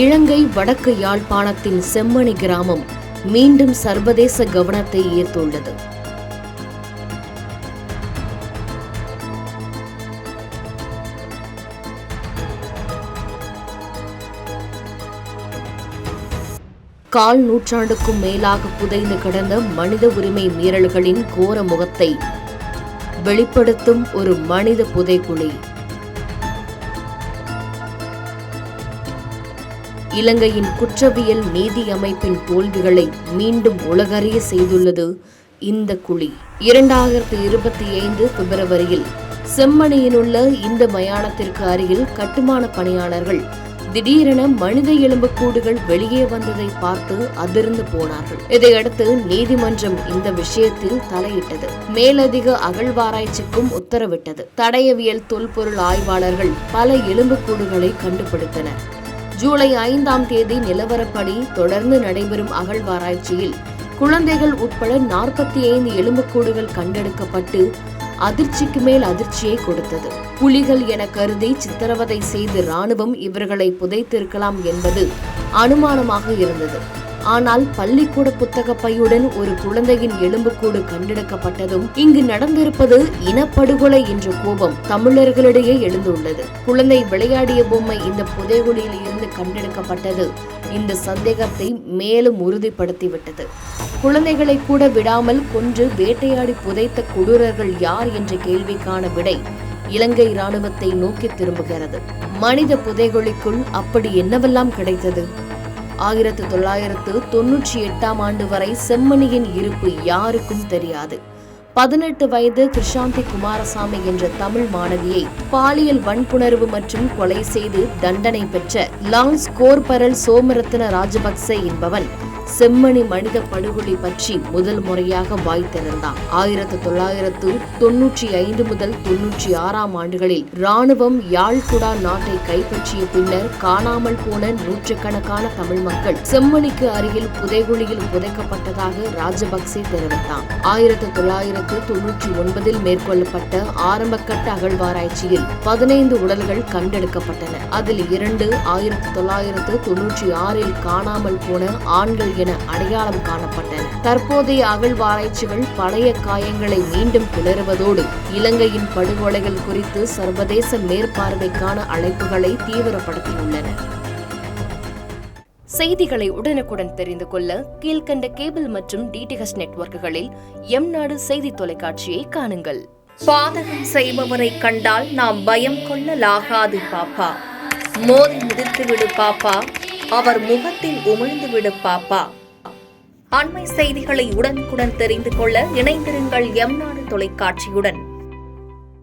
இலங்கை வடக்கு யாழ்ப்பாணத்தின் செம்மணி கிராமம் மீண்டும் சர்வதேச கவனத்தை ஈர்த்துள்ளது. கால் நூற்றாண்டுக்கும் மேலாக புதைந்து கிடந்த மனித உரிமை மீறல்களின் கோர முகத்தை வெளிப்படுத்தும் ஒரு மனித புதைகுழி. இலங்கையின் குற்றவியல் நீதி அமைப்பின் தோல்விகளை மீண்டும் உலகறிய செய்துள்ளது இந்த குழி. 2025 பிப்ரவரியில் செம்மணியிலுள்ள இந்த மயானத்திற்கு அருகில் கட்டுமான பணியாளர்கள் திடீரென மனித எலும்புக்கூடுகள் வெளியே வந்ததை பார்த்து அதிர்ந்து போனார்கள். இதையடுத்து நீதிமன்றம் இந்த விஷயத்தில் தலையிட்டது. மேலதிக அகழ்வாராய்ச்சிக்கும் உத்தரவிட்டது. தடயவியல் தொல்பொருள் ஆய்வாளர்கள் பல எலும்புக்கூடுகளை கண்டுபிடித்தனர். ஜூலை 5ஆம் தேதி நிலவரப்படி தொடர்ந்து நடைபெறும் அகழ்வாராய்ச்சியில் குழந்தைகள் உட்பட 45 எலும்புக்கூடுகள் கண்டெடுக்கப்பட்டு அதிர்ச்சிக்கு மேல் அதிர்ச்சியை கொடுத்தது. புலிகள் என கருதி சித்திரவதை செய்து ராணுவம் இவர்களை புதைத்திருக்கலாம் என்பது அனுமானமாக இருந்தது. ஆனால் பள்ளிக்கூட புத்தக பையுடன் ஒரு குழந்தையின் எலும்புக்கூடு கண்டெடுக்கப்பட்டதும் இங்கு நடந்திருப்பது இனப்படுகொலை என்ற கோபம் தமிழர்களிடையே எழுந்துள்ளது. குழந்தை விளையாடிய பொம்மை இந்த புதைகுழியில் இருந்து கண்டெடுக்கப்பட்டது இந்த சந்தேகத்தை மேலும் உறுதிப்படுத்திவிட்டது. குழந்தைகளை கூட விடாமல் கொன்று வேட்டையாடி புதைத்த கொடூரர்கள் யார் என்ற கேள்விக்கான விடை இலங்கை ராணுவத்தை நோக்கி திரும்புகிறது. மனித புதைகுழிக்குள் அப்படி என்னவெல்லாம் கிடைத்தது? 1998ஆம் ஆண்டு வரை செம்மணியின் இருப்பு யாருக்கும் தெரியாது. 18 வயது கிருஷாந்தி குமாரசாமி என்ற தமிழ் மாணவியை பாலியல் வன்புணர்வு மற்றும் கொலை செய்து தண்டனை பெற்ற லான்ஸ் கோர்பரல் சோமரத்ன ராஜபக்ச என்பவன் செம்மணி மனித படுகொலை பற்றி முதல் முறையாக வாய்த்திருந்தான். 1995 முதல் 96ஆம் ஆண்டுகளில் ராணுவம் யாழ்குடா நாட்டை கைப்பற்றிய பின்னர் காணாமல் போன நூற்றுக்கணக்கான தமிழ் மக்கள் செம்மணிக்கு அருகில் புதைகுழியில் புதைக்கப்பட்டதாக ராஜபக்சே தெரிவித்தான். 1999இல் மேற்கொள்ளப்பட்ட ஆரம்பகட்ட அகழ்வாராய்ச்சியில் 15 உடல்கள் கண்டெடுக்கப்பட்டன. அதில் 2 1996இல் காணாமல் போன ஆண்கள் என அடையாளம் காணப்பட்டன. தற்போதைய அகழ்வாராய்ச்சிகள் பழைய காயங்களை மீண்டும் கிளறுவதோடு இலங்கையின் படுகொலைகள் குறித்து சர்வதேச மேற்பார்வைக்கான அழைப்புகளை தீவிரப்படுத்தியுள்ளன. செய்திகளை உடனுக்குடன் தெரிந்து கொள்ள கீழ்கண்ட கேபிள் மற்றும் டிடிஎச் நெட்வொர்க்குகளில் எம்நாடு செய்தி தொலைக்காட்சியை காணுங்கள். பாதகம் செய்பவரை கண்டால் நாம் பயம் கொள்ளலாகாது பாப்பா. மோதி மிதித்துவிடு பாப்பா, அவர் முகத்தில் உமிழ்ந்துவிடு பாப்பா. அண்மை செய்திகளை உடனுக்குடன் தெரிந்து கொள்ள இணைந்திருங்கள் எம்நாடு தொலைக்காட்சியுடன்.